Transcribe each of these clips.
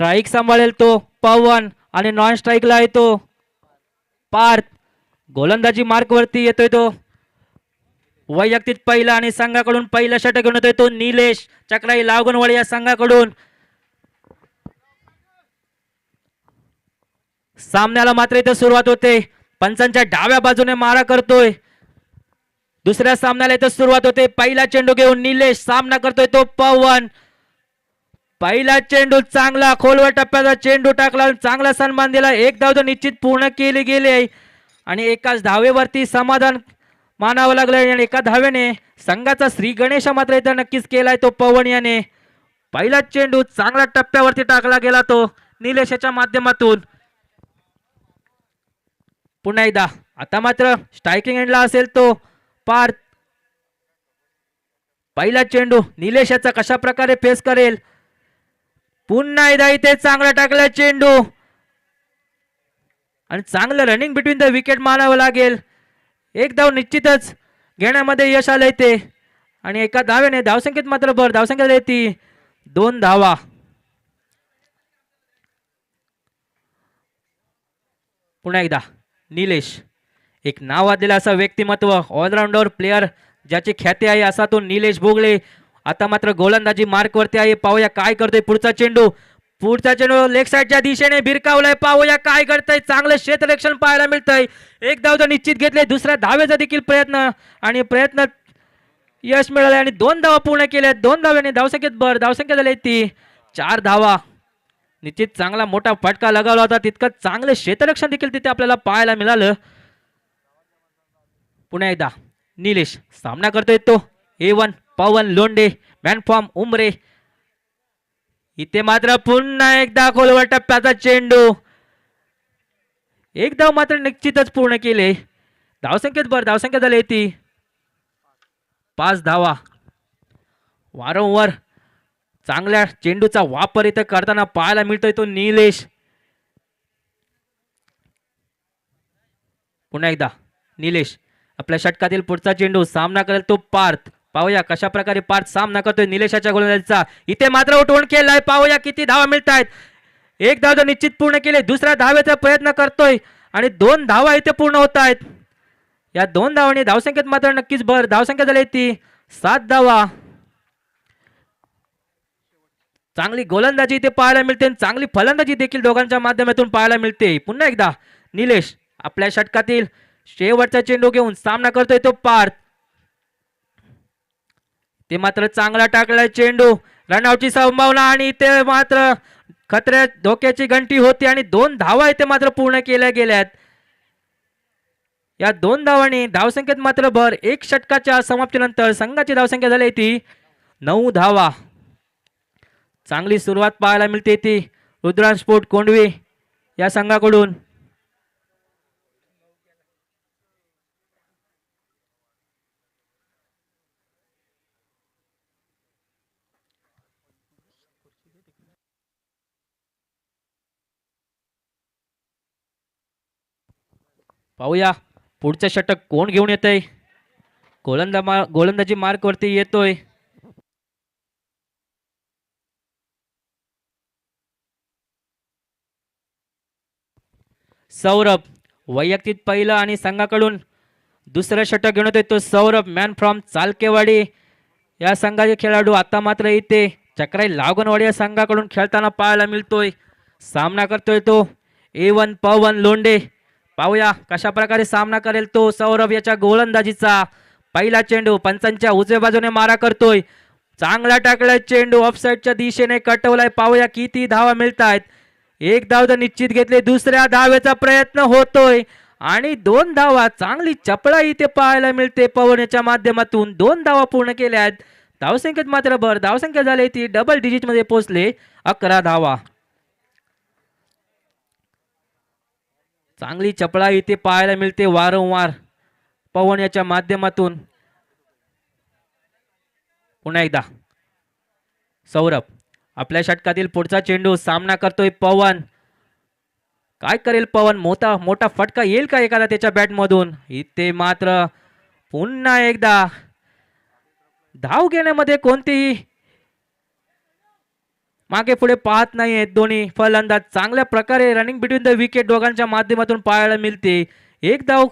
Strike सांभाळेल तो पवन आणि नॉन स्ट्राइकला येतो पार्थ. गोलंदाजी मार्क वरती येतोय तो वैयक्तिक पहिला आणि संघाकडून पहिला षटक घेऊन येतोय तो निलेश चक्राई लावगणवाडी या संघाकडून. सामन्याला मात्र इथे सुरुवात होते. पंचांच्या डाव्या बाजूने मारा करतोय. दुसऱ्या सामन्याला इथे सुरुवात होते. पहिला चेंडू घेऊन निलेश सामना करतोय तो पवन. पहिला चेंडू चांगला खोलवर टप्प्याचा चेंडू टाकला चांगला सन्मान दिला. एक धाव तर निश्चित पूर्ण केली गेली आणि एकाच धावेवरती समाधान मानावं लागलं आणि एका धावेने संघाचा श्री गणेश मात्र इथं नक्कीच केलाय तो पवन याने. पहिला चेंडू चांगला टप्प्यावरती टाकला गेला तो निलेशच्या माध्यमातून. पुन्हा एकदा आता मात्र स्ट्रायकिंग एंडला असेल तो पार्थ. पहिला चेंडू निलेशाचा कशा प्रकारे फेस करेल. पुन्हा एकदा इथे चांगला टाकला चेंडू आणि चांगलं रनिंग बिटवीन द विकेट मानावं लागेल. एक धाव निश्चितच घेण्यामध्ये यश आलंय ते आणि एका धावेने धावसंख्येत मात्र भर. धावसंख्या येते 2 धावा. पुन्हा एकदा निलेश एक नावाजलेला असा व्यक्तिमत्व ऑलराऊंडर प्लेयर ज्याची ख्याती आहे असा तो निलेश भोगले. आता मात्र गोलंदाजी मार्क वरती आहे. पाहूया काय करतोय. पुढचा चेंडू लेग साईडच्या दिशेने भिरकावलाय. पाहूया काय करतोय. चांगलं क्षेत्ररक्षण पाहायला मिळतंय. एक धाव तर निश्चित घेतले. दुसऱ्या धावेचा देखील प्रयत्न यश मिळाले आणि 2 धावा पूर्ण केल्या. 2 धाव्याने धावसंख्येत भर. धावसंख्या झाली ती 4 धावा. निश्चित चांगला मोठा फटका लगावला होता. तितकं चांगलं क्षेत्ररक्षण देखील तिथे आपल्याला पाहायला मिळालं. पुन्हा एकदा निलेश सामना करतोय तो A1 Pawan Londhe man from Umre. इथे मात्र पुन्हा एकदा खोलवर टप्प्याचा चेंडू. एक धाव मात्र निश्चितच पूर्ण केले. धावसंख्येत भर. धावसंख्या झाली ती 5 धावा. वारंवार चांगल्या चेंडूचा वापर इथे करताना पाहायला मिळतोय तो निलेश. पुन्हा एकदा निलेश आपल्या षटकातील पुढचा चेंडू सामना करेल तो पार्थ. पाहूया कशा प्रकारे पार्थ सामना करतोय निलेशाच्या गोलंदाजीचा. इथे मात्र उठवून केलाय. पाहूया किती धावा मिळतायत. एक धाव तर निश्चित पूर्ण केले. दुसऱ्या धावेचा प्रयत्न करतोय आणि 2 धावा इथे पूर्ण होत आहेत. या 2 धावांनी धावसंख्येत मात्र नक्कीच भर. धावसंख्या झाली ती 7 धावा. चांगली गोलंदाजी इथे पाहायला मिळते आणि चांगली फलंदाजी देखील दोघांच्या माध्यमातून पाहायला मिळते. पुन्हा एकदा निलेश आपल्या षटकातील शेवटचा चेंडू घेऊन सामना करतोय तो पार्थ. ते मात्र चांगला टाकलाय चेंडू. रनआउटची संभावना आणि इथे मात्र खतऱ्या धोक्याची घंटी होती आणि 2 धावा इथे मात्र पूर्ण केल्या गेल्यात. या 2 धावांनी धावसंख्येत मात्र भर. एक षटकाच्या समाप्तीनंतर संघाची धावसंख्या झाली ती 9 धावा. चांगली सुरुवात पाहायला मिळते ती रुद्रांश स्पोर्ट कोंडवी या संघाकडून. पाहूया पुढचं षटक कोण घेऊन येतंय. गोलंदाजी मार्क वरती येतोय सौरभ. वैयक्तिक पहिलं आणि संघाकडून दुसरं षटक घेऊन येतोय तो सौरभ मॅन फ्रॉम चालकेवाडी या संघाचे खेळाडू. आता मात्र इथे चक्राई लागणवाडी या संघाकडून खेळताना पाहायला मिळतोय. सामना करतोय तो A1 पवन लोंढे. पाहूया कशा प्रकारे सामना करेल तो सौरभ याच्या गोलंदाजीचा. पहिला चेंडू पंचांच्या उजव्या बाजूने मारा करतोय. चांगला टाकलाय चेंडू ऑफसाईडच्या दिशेने कटवलाय. पाहूया किती धावा मिळतायत. एक धाव तर निश्चित घेतले. दुसऱ्या धावेचा प्रयत्न होतोय आणि 2 धावा. चांगली चपळा इथे पाहायला मिळते पवन याच्या माध्यमातून. 2 धावा पूर्ण केल्या आहेत. धावसंख्येत मात्र भर. धावसंख्या झाली ती डबल डिजिट मध्ये पोहोचले 11 धावा. चांगली चपळा इथे पाहायला मिळते वारंवार पवन याच्या माध्यमातून. पुन्हा एकदा सौरभ आपल्या षटकातील पुढचा चेंडू सामना करतोय पवन. काय करेल पवन. मोठा फटका येईल का एखादा त्याच्या बॅट मधून. इथे मात्र पुन्हा एकदा धाव घेण्यामध्ये कोणतीही मागे पुढे पाहत नाहीयेत दोन्ही फलंदाज. चांगल्या प्रकारे रनिंग बिटवीन द विकेट दोघांच्या माध्यमातून पाहायला मिळते. एक धाव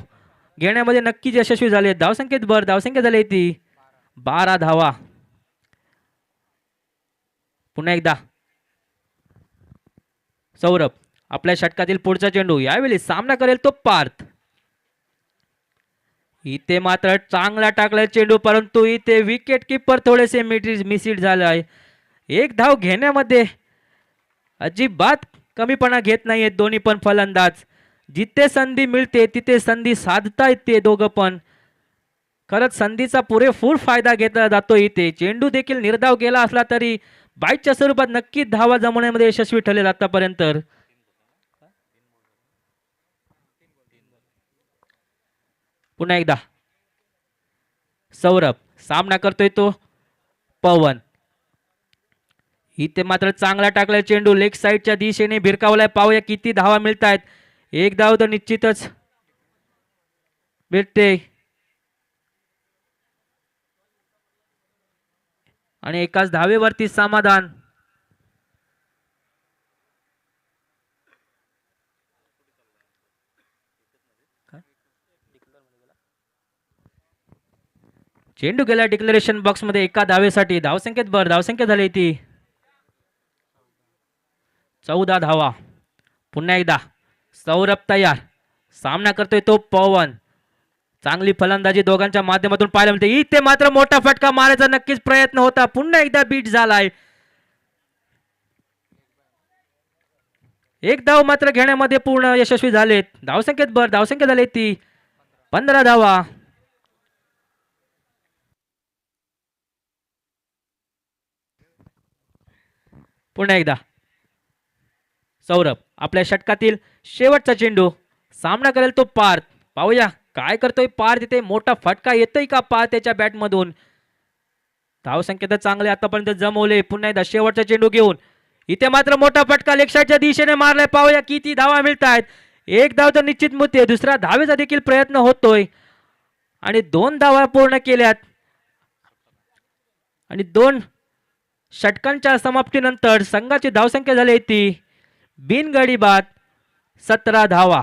घेण्यामध्ये नक्कीच यशस्वी झाले. धावसंख्येत भर, धावसंख्या झाली ती 12 धावा. पुन्हा एकदा सौरभ आपल्या षटकातील पुढचा चेंडू, यावेळी सामना करेल तो पार्थ. इथे मात्र चांगला टाकलाय चेंडू, परंतु इथे विकेट किपर थोडेसे मिसिड झाले आहे. एक धाव घेण्यामध्ये अजिबात कमीपणा घेत नाहीयेत दोन्ही पण फलंदाज. जिथे संधी मिळते तिथे संधी साधता येते दोघं पण. खरंच संधीचा पुरेपूर फायदा घेतला जातो इथे. चेंडू देखील निर्धाव गेला असला तरी बाईटच्या स्वरूपात नक्कीच धावा जमवण्यामध्ये यशस्वी ठरले आतापर्यंत. पुन्हा एकदा सौरभ सामना करतोय तो पवन. इथे मात्र चांगला टाकलाय चेंडू, लेग साइडच्या दिशेने भिरकावलाय. पाहूया किती धावा मिळत आहेत. एक धाव तर निश्चितच भेटते आणि एकाच धावेवरती समाधान. चेंडू गेला डिक्लेरेशन बॉक्स मध्ये एका धावेसाठी. धावसंख्येत भर, धावसंख्या झाली ती 14 धावा. पुन्हा एकदा सौरभ तयार, सामना करतोय तो पवन. चांगली फलंदाजी दोघांच्या माध्यमातून पाहायला मिळते. इथे मात्र मोठा फटका मारायचा नक्कीच प्रयत्न होता, पुन्हा एकदा बीट झालाय. एक धाव मात्र घेण्यामध्ये पूर्ण यशस्वी झालेत. धावसंख्येत भर, धावसंख्या झाली ती 15 धावा. पुन्हा एकदा सौरभ आपल्या षटकातील शेवटचा चेंडू, सामना करेल तो पार्थ. पाहूया काय करतोय पार्थ. इथे मोठा फटका येतोय का पार्थ त्याच्या बॅट मधून. धावसंख्या तर चांगले आतापर्यंत जमवले. पुन्हा एकदा शेवटचा चेंडू घेऊन इथे मात्र मोठा फटका लेग साइडच्या दिशेने मारलाय. पाहूया किती धावा मिळत आहेत. एक धाव तर निश्चित मिळते, दुसरा धावेचा देखील प्रयत्न होतोय आणि 2 धावा पूर्ण केल्यात. आणि 2 षटकांच्या समाप्तीनंतर संघाची धावसंख्या झाली ती बिनगडी बाद 17 धावा.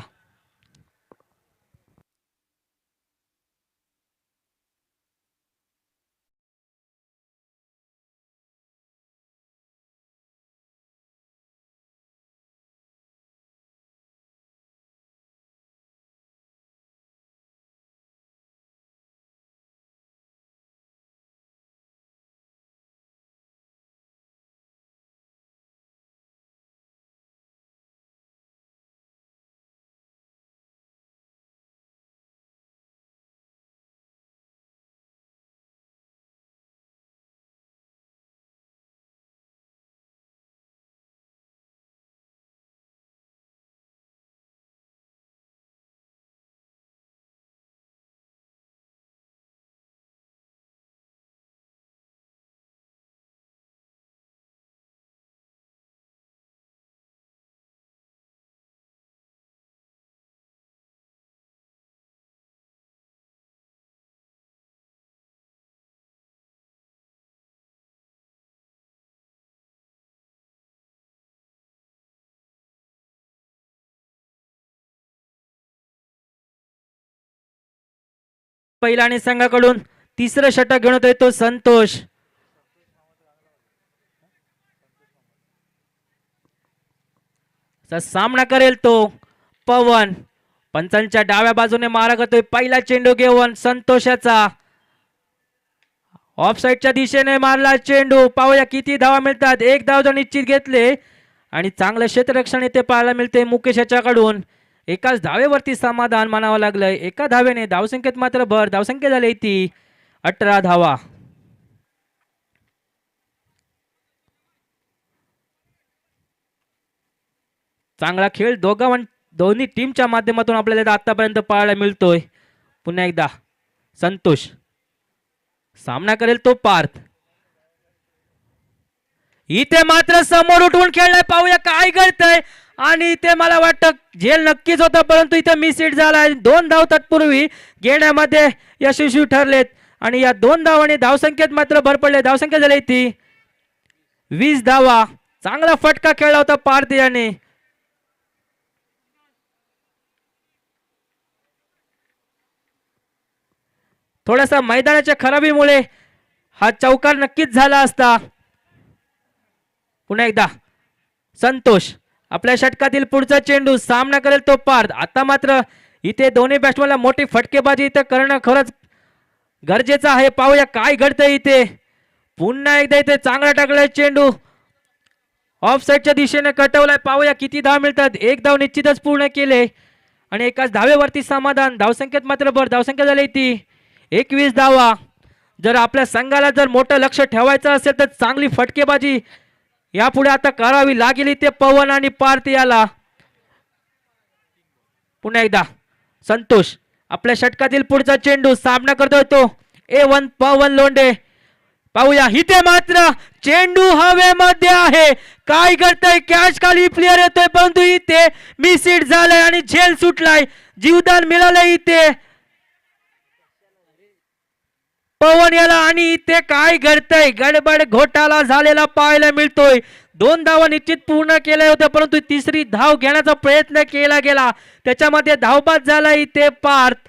पहिला आणि संघाकडून तिसरं षटक घेऊन येतोय तो संतोष. सामना करेल तो पवन. पंचांच्या डाव्या बाजूने मारा करतोय. पहिला चेंडू घेऊन संतोषाचा ऑफ साइडच्या दिशेने मारला चेंडू. पाहूया किती धावा मिळतात. एक धाव जर निश्चित घेतले आणि चांगलं क्षेत्ररक्षण इथे पाहायला मिळते मुकेश याच्याकडून. एकाच धावेवरती समाधान मानावं लागलंय. एका धावेने धावसंख्येत मात्र भर, धावसंख्या झाली ती 18 धावा. चांगला खेळ दोन्ही टीमच्या माध्यमातून आपल्याला आतापर्यंत पाहायला मिळतोय. पुन्हा एकदा संतोष, सामना करेल तो पार्थ. इथे मात्र समोर उठवून खेळलाय. पाहूया काय घडतंय. आणि इथे मला वाटतं झेल नक्कीच होता, परंतु इथे मिसहिट झालाय. 2 धाव तत्पूर्वी घेण्यामध्ये यशस्वी ठरलेत आणि या 2 धावांनी धावसंख्येत मात्र भर पडले. धावसंख्या झाली ती 20 धावा. चांगला फटका खेळला होता पार्थ याने. थोडासा मैदानाच्या खराबीमुळे हा चौकार नक्कीच झाला असता. पुन्हा एकदा संतोष आपल्या षटकातील पुढचा चेंडू सामना करेल तो पार्थ. आता मात्र इथे दोन्ही बॅट्समॅनला मोठी फटकेबाजी इथे करणं खरंच गरजेचं आहे. पाहूया काय घडतंय इथे. पुन्हा एकदा इथे चांगला टाकलाय चेंडू, ऑफ साईडच्या दिशेने कटवलाय. पाहूया किती धाव मिळतात. एक धाव निश्चितच पूर्ण केले आणि एकाच धावेवरती समाधान. धावसंख्येत मात्र धावसंख्या झाली ती 21 धावा. जर आपल्या संघाला जर मोठं लक्ष ठेवायचं असेल तर चांगली फटकेबाजी यापुढे आता करावी लागेल इथे पवन आणि पार्थ याला. पुन्हा एकदा संतोष आपल्या षटकातील पुढचा चेंडू सामना करतोय तो A1 पवन लोंढे. पाहूया इथे मात्र चेंडू हवेमध्ये आहे. काय करतोय, कॅच खाली प्लेयर येतोय परंतु इथे मिस हिट झालाय आणि झेल सुटलाय. जीवदान मिळालंय इथे पवन याला आणि इथे काय घडतंय, गडबड घोटाळा झालेला पाहायला मिळतोय. 2 धावा निश्चित पूर्ण केल्या होत्या परंतु तिसरी धाव घेण्याचा प्रयत्न केला गेला, त्याच्यामध्ये धावबाद झाला इथे पार्थ.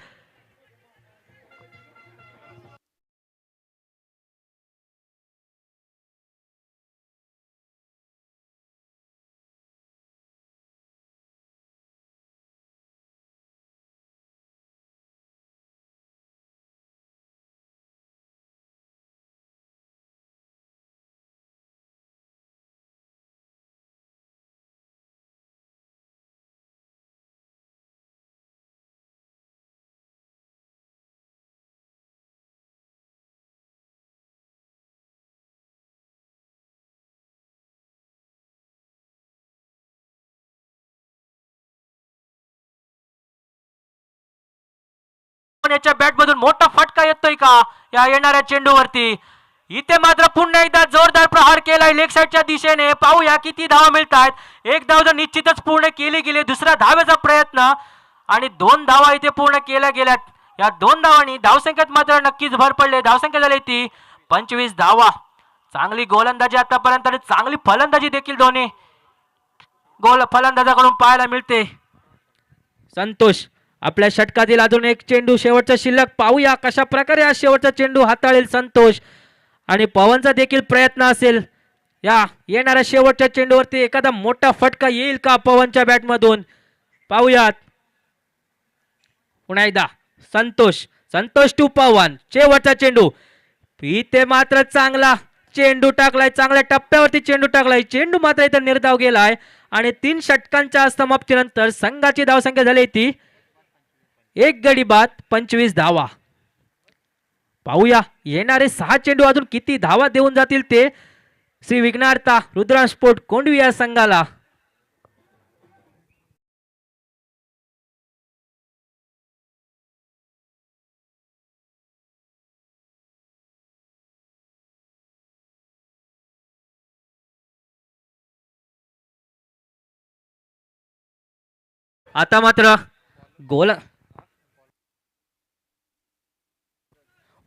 याच्या बॅट मधून मोठा फटका येतोय का या येणाऱ्या चेंडूवरती. इथे मात्र पुन्हा एकदा जोरदार प्रहार केलाय लेग साईडच्या दिशेने. पाहूया किती धावा मिळतात. एक धाव तर निश्चितच पूर्ण केली गेली, दुसऱ्या धावेचा प्रयत्न आणि 2 धावा इथे पूर्ण केल्या गेल्यात. या 2 धावांनी धावसंख्येत मात्र नक्कीच भर पडले. धावसंख्या झाली ती 25 धावा. चांगली गोलंदाजी आतापर्यंत आणि चांगली फलंदाजी देखील दोन्ही फलंदाजाकडून पाहायला मिळते. संतोष आपल्या षटकातील अजून एक चेंडू शेवटचा शिल्लक. पाहूया कशा प्रकारे हा शेवटचा चेंडू हाताळेल संतोष आणि पवनचा देखील प्रयत्न असेल. या येणाऱ्या शेवटच्या चेंडूवरती एखादा मोठा फटका येईल का पवनच्या बॅटमधून, पाहूयात. पुन्हा एकदा संतोष टू पवन. शेवटचा चेंडू इथे मात्र चांगला चेंडू टाकलाय, चांगल्या टप्प्यावरती चेंडू टाकलाय. चेंडू मात्र इथे निर्धाव गेलाय आणि 3 षटकांच्या समाप्तीनंतर संघाची धावसंख्या झाली ती 1 गडी बाद 25 धावा. पाहूया येणारे 6 चेंडू अजून किती धावा देऊन जातील ते श्री विघ्नार्था रुद्रांश स्पोर्ट कोंडवी या संघाला. आता मात्र गोल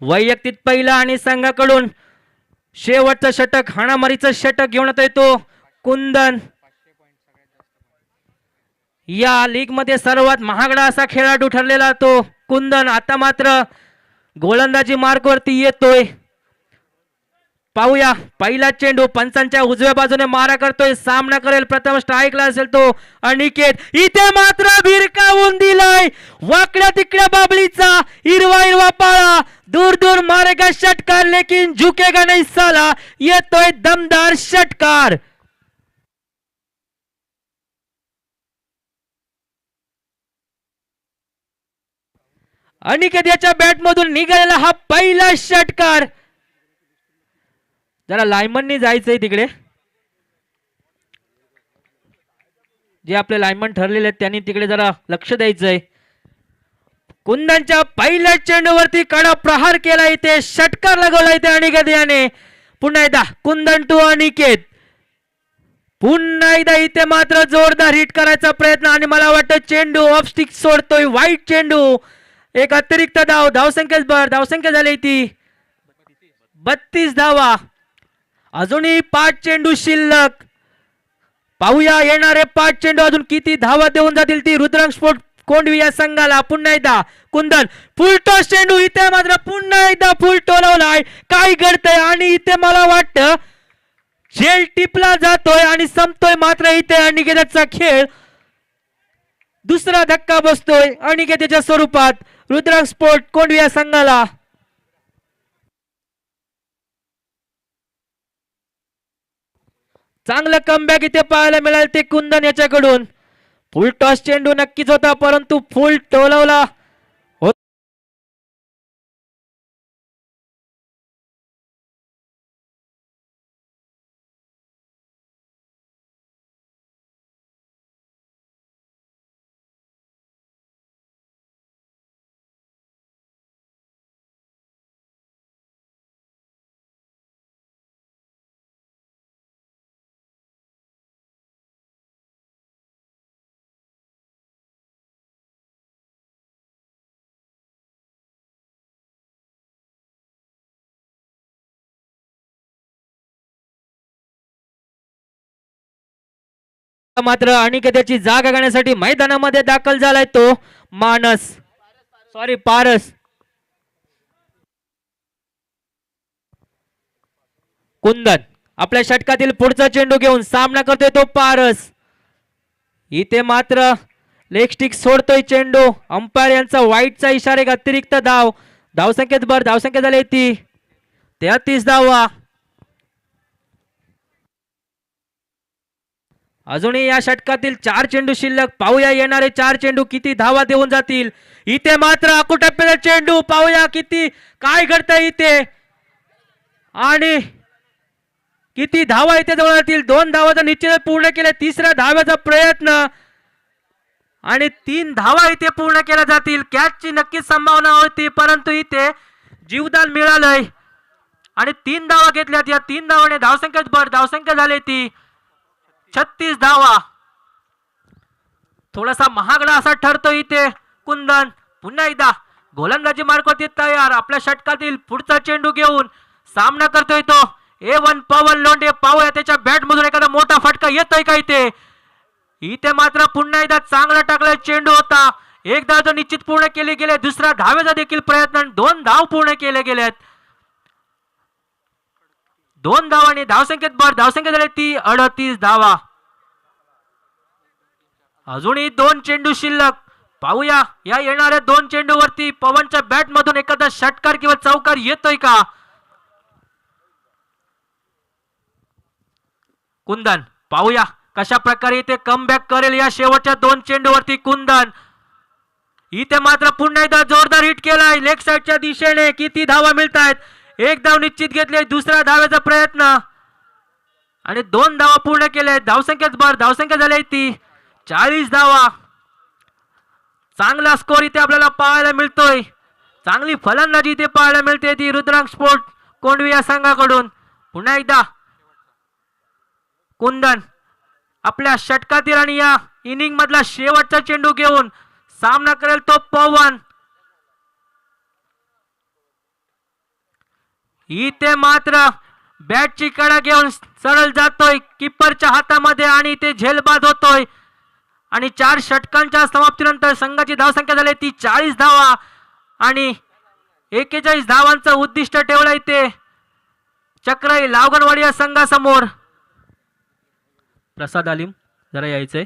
वैयक्तिक पहिला आणि संघाकडून शेवटचं षटक, हाणामारीचं षटक घेऊन येतो कुंदन. या लीग मध्ये सर्वात महागडा असा खेळाडू ठरलेला तो कुंदन आता मात्र गोलंदाजी मार्गवरती येतोय. पाहूया पहिला चेंडू पंचांच्या उजव्या बाजूने मारा करतोय. सामना करेल प्रथम स्ट्राईकला असेल तो अनिकेत. इथे मात्र भिरकावून दिलाय वाकड्या तिकड्या बाबळीचा हिरवा पाळा. दूर दूर मारेगा षटकार लेकिन झुकेगा नहीं साला. येतोय दमदार षटकार. अनिकेत याच्या बॅट मधून निघालेला हा पहिला षटकार. जरा लायमननी जायचंय तिकडे, जे आपले लायमन ठरलेले आहेत त्यांनी तिकडे जरा लक्ष द्यायचंय. कुंदनच्या पहिल्या चेंडूवरती कडा प्रहार केला, इथे षटकार लगवला इथे अनिकेत याने. पुन्हा एकदा कुंदन टू अनिकेत. पुन्हा एकदा इथे मात्र जोरदार हिट करायचा प्रयत्न आणि मला वाटतं चेंडू ऑफ स्टिक सोडतोय. वाईट चेंडू. एक अतिरिक्त धावसंख्या झाली ती 32 धावा. अजूनही 5 चेंडू शिल्लक. पाहूया येणारे 5 चेंडू अजून किती धावा देऊन जातील ती रुद्रांश स्पोर्ट कोंडवी या संघाला. पुन्हा एकदा कुंदन फुल टॉस चेंडू, इथे मात्र पुन्हा एकदा फुल टोलवलाय. काय घडतंय आणि इथे मला वाटतं झेल टिपला जातोय आणि संपतोय मात्र इथे अनिकेतचा खेळ. दुसरा धक्का बसतोय अनिकेतच्या स्वरूपात रुद्रांश स्पोर्ट कोंडवी या संघाला. चांगलं कमबॅक इथे पाहायला मिळाल ते कुंदन याच्याकडून. फुल टॉस चेंडू नक्कीच होता परंतु फुल टोलवला. मात्र अनिकेतची जागा घेण्यासाठी मैदानामध्ये दाखल झालाय तो पारस. कुंदन आपल्या षटकातील पुढचा चेंडू घेऊन सामना करतोय तो पारस. इथे मात्र लेग स्टिक सोडतोय चेंडू. अंपायर यांचा वाईटचा इशारा, एक अतिरिक्त धाव. धावसंख्येत धावसंख्या झाली ती 33 धावा. अजूनही या षटकातील 4 चेंडू शिल्लक. पाहूया येणारे 4 चेंडू किती धावा देऊन जातील. इथे मात्र अकुटप्प्याचा चेंडू. पाहूया किती काय घडतंय इथे आणि किती धावा इथे जवळ जातील. 2 धावा तर निश्चित पूर्ण केल्या. तिसऱ्या धाव्याचा प्रयत्न आणि 3 धावा इथे पूर्ण केल्या जातील. कॅचची नक्कीच संभावना होती परंतु इथे जीवदान मिळालंय आणि 3 धावा घेतल्यात. या 3 धावाने धावसंख्या झाली ती 36 धावा. थोडासा महागडा असा ठरतो इथे कुंदन. पुन्हा एकदा गोलंदाजी मार्गावरती तयार. आपल्या षटकातील पुढचा चेंडू घेऊन सामना करतोय तो A1 पवन लोंढे. पाहूया त्याच्या बॅट मधून एखादा मोठा फटका येतोय का इथे. इथे मात्र पुन्हा एकदा चांगला टाकलाय चेंडू होता. एक धाव तर निश्चित पूर्ण केली गेले. दुसरा धावेचा देखील प्रयत्न. 2 धाव पूर्ण केले गेलेत. 2 धावांनी धावसंख्या झाली ती 38 धावा. अजूनही 2 चेंडू शिल्लक. पाहूया या येणाऱ्या 2 चेंडू वरती पवनच्या बॅट मधून एखादा षटकार किंवा चौकार येतोय का. कुंदन पाहूया कशा प्रकारे इथे कमबॅक करेल या शेवटच्या 2 चेंडू वरती कुंदन. इथे मात्र पुन्हा एकदा जोरदार हिट केलाय लेग साइडच्या दिशेने. किती धावा मिळत आहेत. 1 धाव निश्चित घेतली. दुसऱ्या धावेचा प्रयत्न आणि 2 धावा पूर्ण केल्या. धावसंख्या झाली ती 40 धावा. चांगला स्कोर इथे आपल्याला पाहायला मिळतोय. चांगली फलंदाजी इथे पाहायला मिळते ती रुद्रांश स्पोर्ट कोंडवी या संघाकडून. पुन्हा एकदा कुंदन आपल्या षटकातील आणि या इनिंग मधला शेवटचा चेंडू घेऊन सामना करेल तो पवन. इथे मात्र बॅटची कडा घेऊन सरळ जातोय किपरच्या हातामध्ये आणि ते झेलबाद होतोय. आणि 4 षटकांच्या समाप्तीनंतर संघाची धावसंख्या झाली ती 40 धावा आणि 41 धावांचं उद्दिष्ट ठेवलंय ते चक्राई लावगणवाडी या संघासमोर. प्रसाद आलिम जरा यायचंय.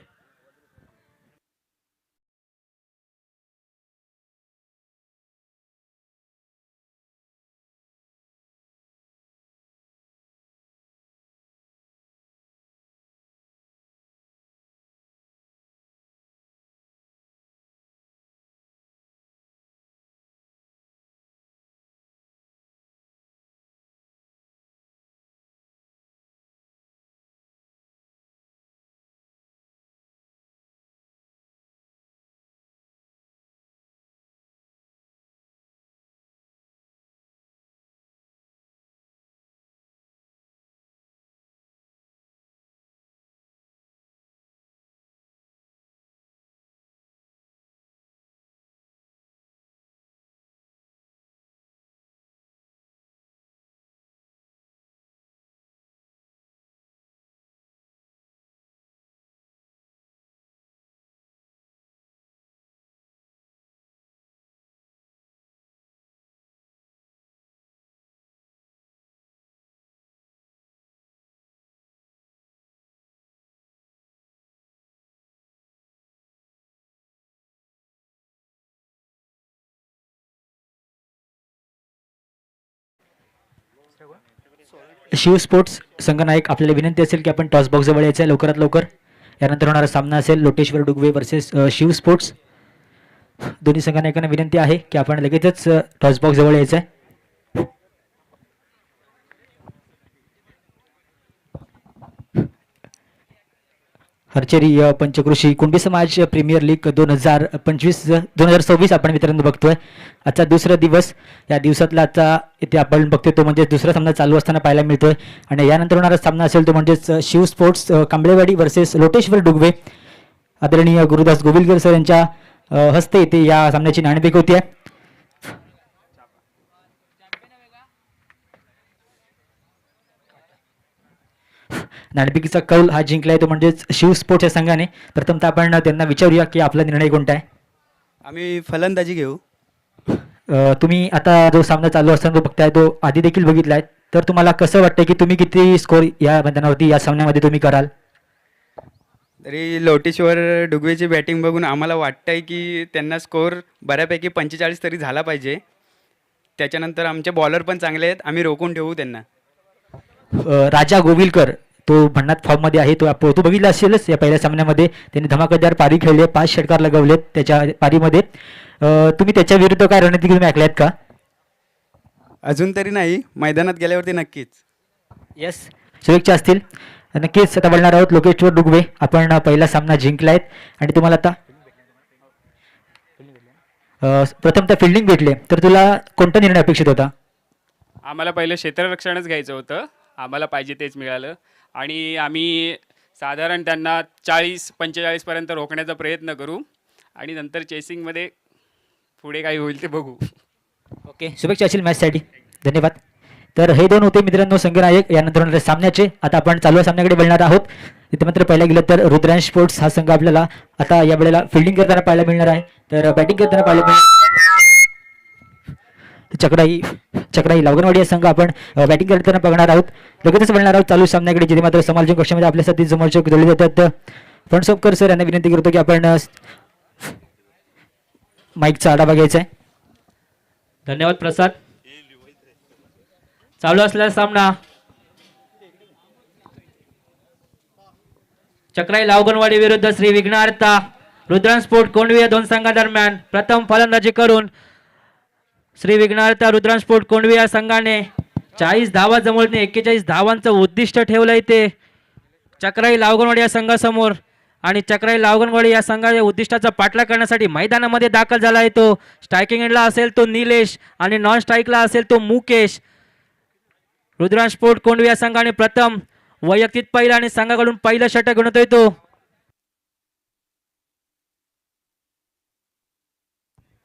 शिव स्पोर्ट्स संघनायक आपल्याला विनंती असेल की आपण टॉस बॉक्स जवळ यायचं आहे लवकरात लवकर. यानंतर होणारा सामना असेल लोटेश्वर डुगवे वर्सेस शिव स्पोर्ट्स. दोन्ही संघनायकांना विनंती आहे की आपण लगेचच टॉस बॉक्स जवळ यायचं आहे. आर्चरी पंचकृषी कुणबी समाज प्रीमियर लीग 2025-2026 आपण मित्रांनो बघतोय. आजचा दुसरा दिवस, या दिवसातला आजचा इथे आपण बघतोय तो म्हणजे दुसरा सामना चालू असताना पाहायला मिळतोय. आणि यानंतर होणारा सामना असेल तो म्हणजेच शिव स्पोर्ट्स कांबळेवाडी वर्सेस लोटेश्वर डुगवे. आदरणीय गुरुदास गोविलकर सर यांच्या हस्ते इथे या सामन्याची नाणेफेक होती आहे. नाणेफेकीचा कौल हा जिंकलाय तो म्हणजेच शिव स्पोर्ट्स या संघाने. प्रथमतः आपण त्यांना विचारूया की आपला निर्णय कोणता आहे. आम्ही फलंदाजी घेऊ. तुम्ही आता जो सामना चालू असताना तो बघताय तो आधी देखील बघितलाय, तर तुम्हाला कसं वाटतं की तुम्ही किती स्कोर या मैदानावरती या सामन्यामध्ये तुम्ही कराल. तरी लोटेश्वर डुगवेची बॅटिंग बघून आम्हाला वाटतं आहे की त्यांना स्कोर बऱ्यापैकी 45 तरी झाला पाहिजे. त्याच्यानंतर आमचे बॉलर पण चांगले आहेत, आम्ही रोखून ठेवू त्यांना. राजा गोविलकर तो भन्नाट फॉर्ममध्ये आहे. तो बघितला असेलच या पहिल्या सामन्यामध्ये त्यांनी धमाकेदार पारी खेळली, 5 षटकार लगवलेत त्याच्या पारीमध्ये. तुम्ही त्याच्या विरुद्ध काय रणनीती तुम्ही ऐकल्यात का. अजून तरी नाही, मैदानात गेल्यावरती नक्कीच. येस, शुभेच्छा असतील. नक्कीच आता बोलणार आहोत लोकेश्वर डुगवे. आपण पहिला सामना जिंकलायत आणि तुम्हाला आता प्रथमतः फिल्डिंग भेटले, तर तुला कोणता निर्णय अपेक्षित होता. आम्हाला पहिलं क्षेत्ररक्षणच घ्यायचं होतं, आम्हाला पाहिजे तेच मिळालं. आणि आम्ही साधारण त्यांना 40-45पर्यंत रोखण्याचा प्रयत्न करू आणि नंतर चेसिंगमध्ये पुढे काही होईल ते बघू. ओके, शुभेच्छा असेल मॅचसाठी. धन्यवाद. तर हे दोन होते मित्रांनो संघनायक. यानंतर होणारे सामन्याचे आता आपण चालू सामन्याकडे बोलणार आहोत. तिथे मात्र पहिला गेलं तर रुद्रांश स्पोर्ट्स हा संघ आपल्याला आता या वेळेला फिल्डिंग करताना पाहायला मिळणार आहे, तर बॅटिंग करताना पाहायला मिळणार. चक्राई लावगणवाडी या संघ आपण बॅटिंग करताना बघणार आहोत. लगेचच बोलणार आहोत चालू सामन्याकडे, जिथे मात्र समालोचन कक्षामध्ये आपल्यासाठी समोरचक जोडले जातात. फणसोपकर सर यांना विनंती करतो की आपण माईकचा आढावा घ्यायचा आहे. धन्यवाद प्रसाद. चालू असलेला सामना चक्राई लावगणवाडी विरुद्ध श्री विघ्नार्था रुद्रांश स्पोर्ट कोंडवी या दोन संघादरम्यान. प्रथम फलंदाजी करून श्री विघ्नार्था रुद्रांश स्पोर्ट कोंडवी या संघाने 40 धावा जमवणे 41 धावांचं उद्दिष्ट ठेवलंय ते चक्राई लावगणवाडी या संघासमोर. आणि चक्राई लावगणवाडी या संघाच्या उद्दिष्टाचा पाठलाग करण्यासाठी मैदानामध्ये दाखल झाला आहे तो. स्ट्रायकिंग एंडला असेल तो निलेश आणि नॉन स्ट्राईकला असेल तो मुकेश. रुद्रांश स्पोर्ट कोंडवी या संघाने प्रथम वैयक्तिक पहिला आणि संघाकडून पहिलं षटक घेऊन येतो.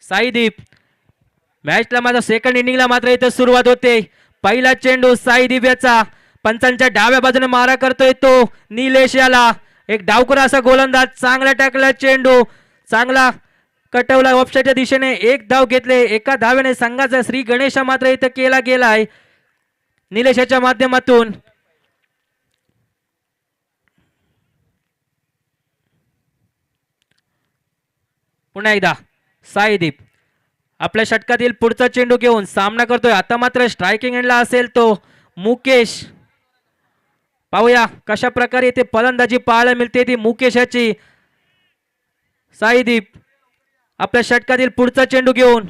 साईदीप मॅचला मात्र सेकंड इनिंगला मात्र इथं सुरुवात होते. पहिला चेंडू साईदीप याचा पंचांच्या डाव्या बाजूने मारा करतोय तो निलेश याला. एक डावकुरा असा गोलंदाज, चांगला टाकला चेंडू, चांगला कटवला ऑफसाईडच्या दिशेने. एक धाव घेतले, एका धावेने संघाचा श्री गणेश मात्र इथं केला गेलाय निलेशाच्या माध्यमातून. पुन्हा एकदा साईदीप आपल्या षटकातील पुढचा चेंडू घेऊन सामना करतोय. आता मात्र स्ट्रायकिंग एंडला असेल तो मुकेश. पाहूया कशा प्रकारे इथे फलंदाजी पाहायला मिळते ती मुकेशाची. साईदीप आपल्या षटकातील पुढचा चेंडू घेऊन